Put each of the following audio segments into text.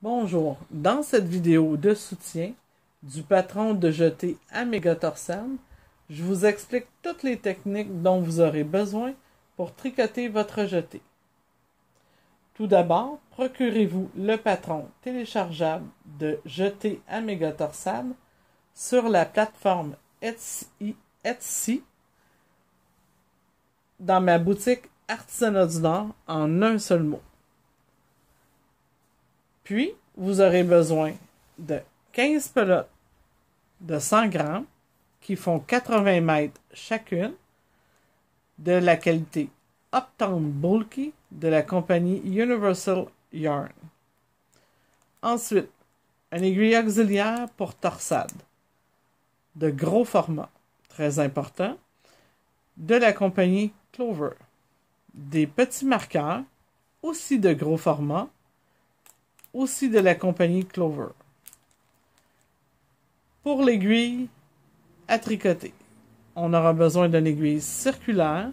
Bonjour, dans cette vidéo de soutien du patron de jeté Améga Torsade, je vous explique toutes les techniques dont vous aurez besoin pour tricoter votre jeté. Tout d'abord, procurez-vous le patron téléchargeable de jeté Améga Torsade sur la plateforme Etsy dans ma boutique Artisanat du Nord en un seul mot. Puis, vous aurez besoin de 15 pelotes de 100 grammes qui font 80 mètres chacune, de la qualité Uptown Bulky de la compagnie Universal Yarn. Ensuite, un aiguille auxiliaire pour torsade de gros format, très important, de la compagnie Clover. Des petits marqueurs, aussi de gros format, aussi de la compagnie Clover. Pour l'aiguille à tricoter, on aura besoin d'une aiguille circulaire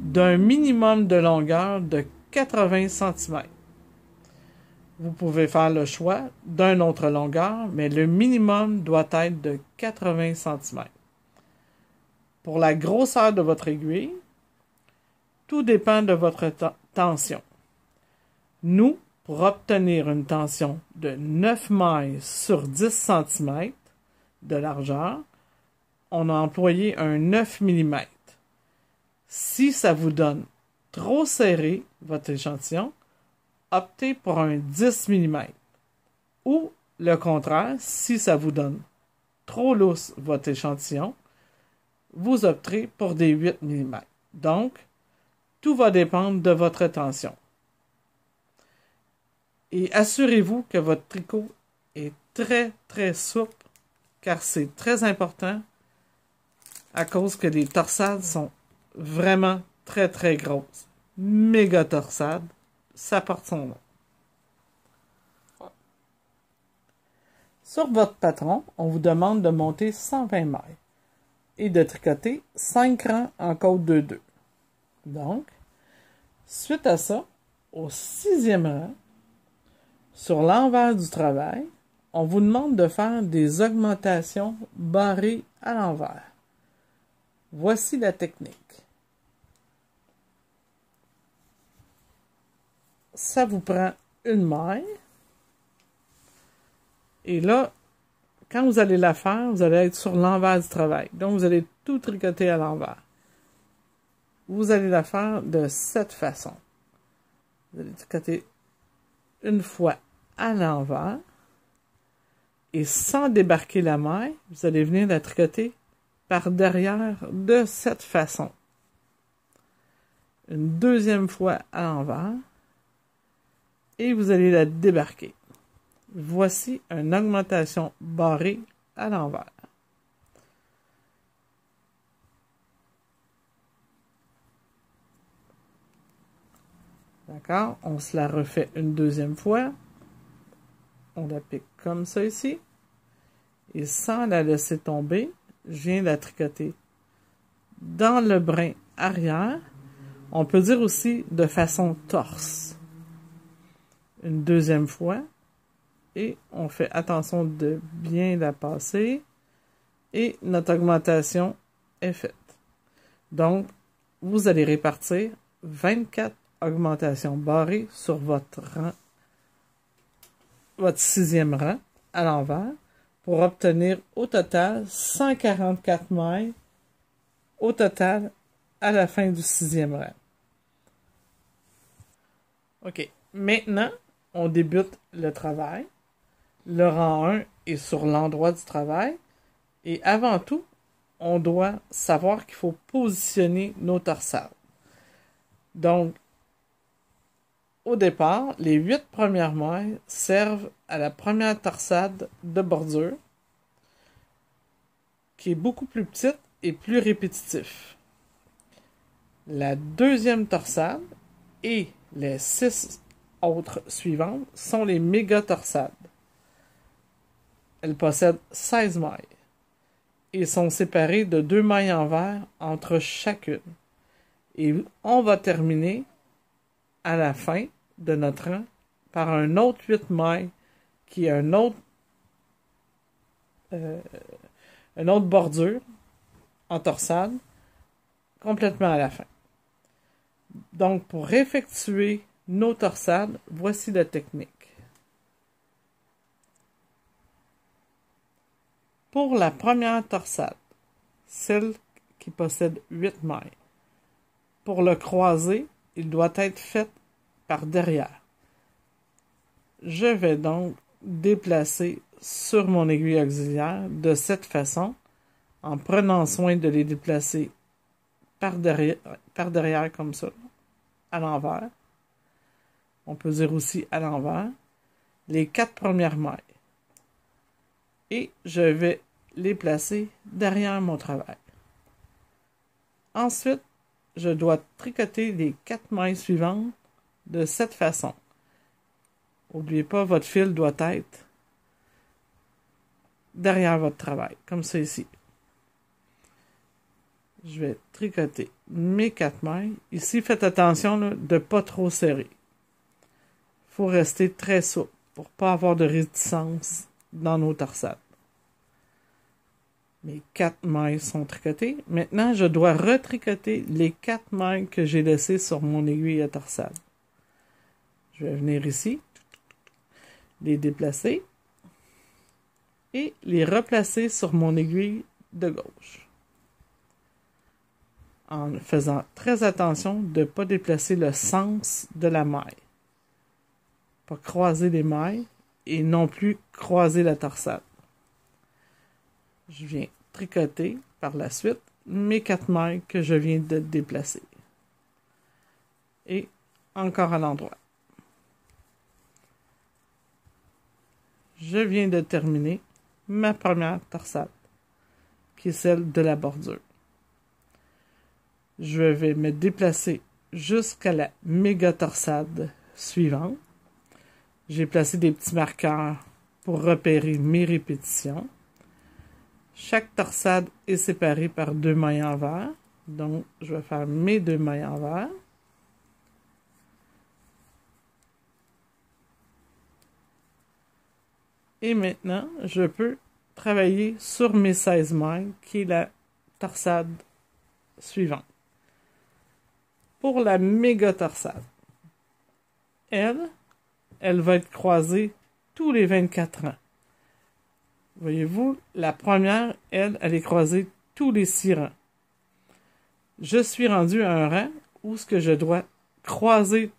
d'un minimum de longueur de 80 cm. Vous pouvez faire le choix d'une autre longueur, mais le minimum doit être de 80 cm. Pour la grosseur de votre aiguille, tout dépend de votre tension. Nous, pour obtenir une tension de 9 mailles sur 10 cm de largeur, on a employé un 9 mm. Si ça vous donne trop serré votre échantillon, optez pour un 10 mm. Ou le contraire, si ça vous donne trop lousse votre échantillon, vous opterez pour des 8 mm. Donc, tout va dépendre de votre tension. Et assurez-vous que votre tricot est très souple, car c'est très important à cause que les torsades sont vraiment très grosses. Méga torsade, ça porte son nom. Sur votre patron, on vous demande de monter 120 mailles et de tricoter 5 rangs en côte 2-2. Donc, suite à ça, au 6e rang, sur l'envers du travail, on vous demande de faire des augmentations barrées à l'envers. Voici la technique. Ça vous prend une maille. Et là, quand vous allez la faire, vous allez être sur l'envers du travail. Donc, vous allez tout tricoter à l'envers. Vous allez la faire de cette façon. Vous allez tricoter une fois à l'envers et sans débarquer la maille, vous allez venir la tricoter par derrière de cette façon. Une deuxième fois à l'envers et vous allez la débarquer. Voici une augmentation barrée à l'envers. D'accord? On se la refait une deuxième fois. On la pique comme ça ici. Et sans la laisser tomber, je viens la tricoter dans le brin arrière. On peut dire aussi de façon torse. Une deuxième fois. Et on fait attention de bien la passer. Et notre augmentation est faite. Donc, vous allez répartir 24 augmentations barrées sur votre rang, votre 6e rang à l'envers pour obtenir au total 144 mailles au total à la fin du 6e rang. OK. Maintenant, on débute le travail. Le rang 1 est sur l'endroit du travail. Et avant tout, on doit savoir qu'il faut positionner nos torsades. Donc, au départ, les 8 premières mailles servent à la première torsade de bordure, qui est beaucoup plus petite et plus répétitif. La deuxième torsade et les 6 autres suivantes sont les méga torsades. Elles possèdent 16 mailles et sont séparées de 2 mailles envers entre chacune. Et on va terminer à la fin de notre rang par un autre 8 mailles qui est une autre bordure en torsade, complètement à la fin. Donc, pour effectuer nos torsades, voici la technique. Pour la première torsade, celle qui possède 8 mailles, pour le croisé, il doit être fait par derrière. Je vais donc déplacer sur mon aiguille auxiliaire de cette façon, en prenant soin de les déplacer par derrière comme ça, à l'envers. On peut dire aussi à l'envers, les 4 premières mailles. Et je vais les placer derrière mon travail. Ensuite, je dois tricoter les 4 mailles suivantes de cette façon. N'oubliez pas, votre fil doit être derrière votre travail, comme ça ici. Je vais tricoter mes 4 mailles. Ici, faites attention là, de ne pas trop serrer. Il faut rester très souple pour ne pas avoir de réticence dans nos torsades. Mes 4 mailles sont tricotées. Maintenant, je dois retricoter les 4 mailles que j'ai laissées sur mon aiguille à torsade. Je vais venir ici, les déplacer et les replacer sur mon aiguille de gauche. En faisant très attention de ne pas déplacer le sens de la maille. Pas croiser les mailles et non plus croiser la torsade. Je viens tricoter par la suite mes 4 mailles que je viens de déplacer. Et encore à l'endroit. Je viens de terminer ma première torsade, qui est celle de la bordure. Je vais me déplacer jusqu'à la méga torsade suivante. J'ai placé des petits marqueurs pour repérer mes répétitions. Chaque torsade est séparée par 2 mailles envers. Donc, je vais faire mes 2 mailles envers. Et maintenant, je peux travailler sur mes 16 mailles, qui est la torsade suivante. Pour la méga torsade, elle va être croisée tous les 24 rangs. Voyez-vous, la première, elle est croisée tous les 6 rangs. Je suis rendu à un rang où ce que je dois croiser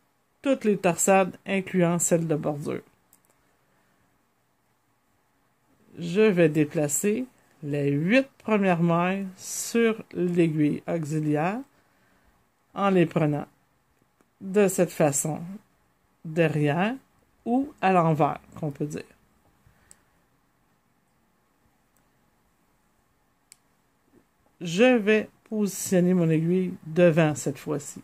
toutes les torsades, incluant celle de bordure. Je vais déplacer les 8 premières mailles sur l'aiguille auxiliaire en les prenant de cette façon derrière ou à l'envers, qu'on peut dire. Je vais positionner mon aiguille devant cette fois-ci.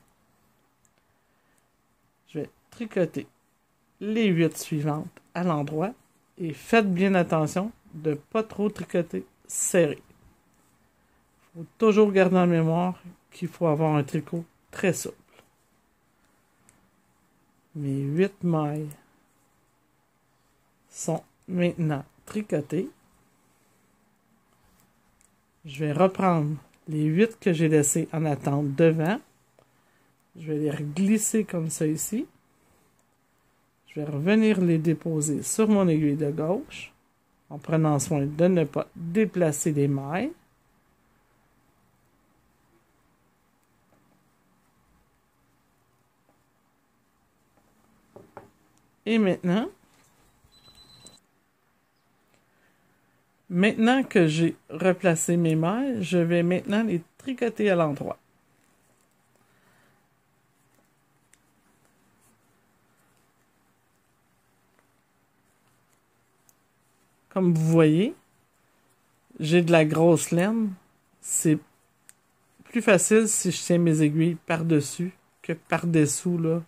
Je vais tricoter les 8 suivantes à l'endroit et faites bien attention de ne pas trop tricoter serré. Il faut toujours garder en mémoire qu'il faut avoir un tricot très souple. Mes 8 mailles sont maintenant tricotées. Je vais reprendre les 8 que j'ai laissés en attente devant. Je vais les glisser comme ça ici. Je vais revenir les déposer sur mon aiguille de gauche en prenant soin de ne pas déplacer les mailles. Et maintenant que j'ai replacé mes mailles, je vais maintenant les tricoter à l'endroit. Comme vous voyez, j'ai de la grosse laine. C'est plus facile si je tiens mes aiguilles par-dessus que par-dessous, là,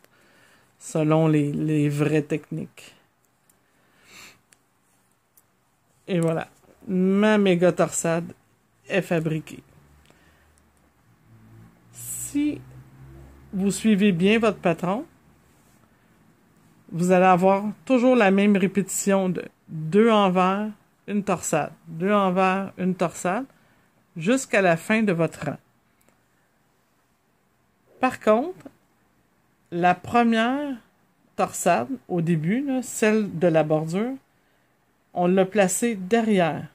selon les vraies techniques. Et voilà, ma méga torsade est fabriquée. Si vous suivez bien votre patron, vous allez avoir toujours la même répétition de 2 envers, une torsade, 2 envers, une torsade, jusqu'à la fin de votre rang. Par contre, la première torsade, au début, là, celle de la bordure, on l'a placée derrière.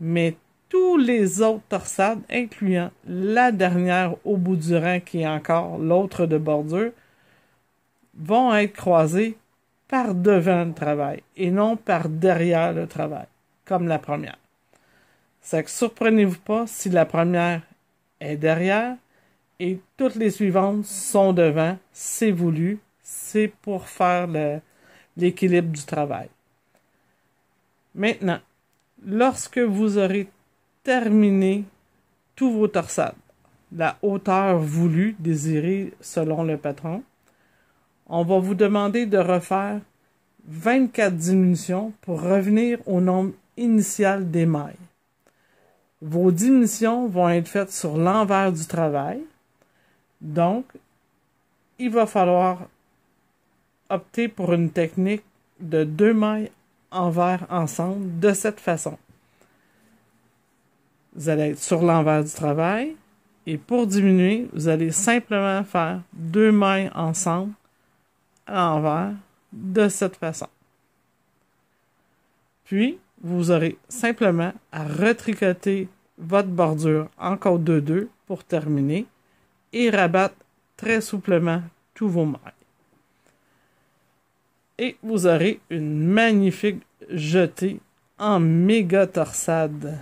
Mais tous les autres torsades, incluant la dernière au bout du rang, qui est encore l'autre de bordure, vont être croisées par devant le travail et non par derrière le travail, comme la première. C'est que surprenez-vous pas si la première est derrière et toutes les suivantes sont devant. C'est voulu, c'est pour faire l'équilibre du travail. Maintenant, lorsque vous aurez terminé tous vos torsades, la hauteur voulue, désirée selon le patron, on va vous demander de refaire 24 diminutions pour revenir au nombre initial des mailles. Vos diminutions vont être faites sur l'envers du travail. Donc, il va falloir opter pour une technique de 2 mailles envers ensemble de cette façon. Vous allez être sur l'envers du travail et pour diminuer, vous allez simplement faire 2 mailles ensemble à l'envers de cette façon. Puis, vous aurez simplement à retricoter votre bordure en code 2-2 pour terminer et rabattre très souplement tous vos mailles. Et vous aurez une magnifique jetée en méga torsade.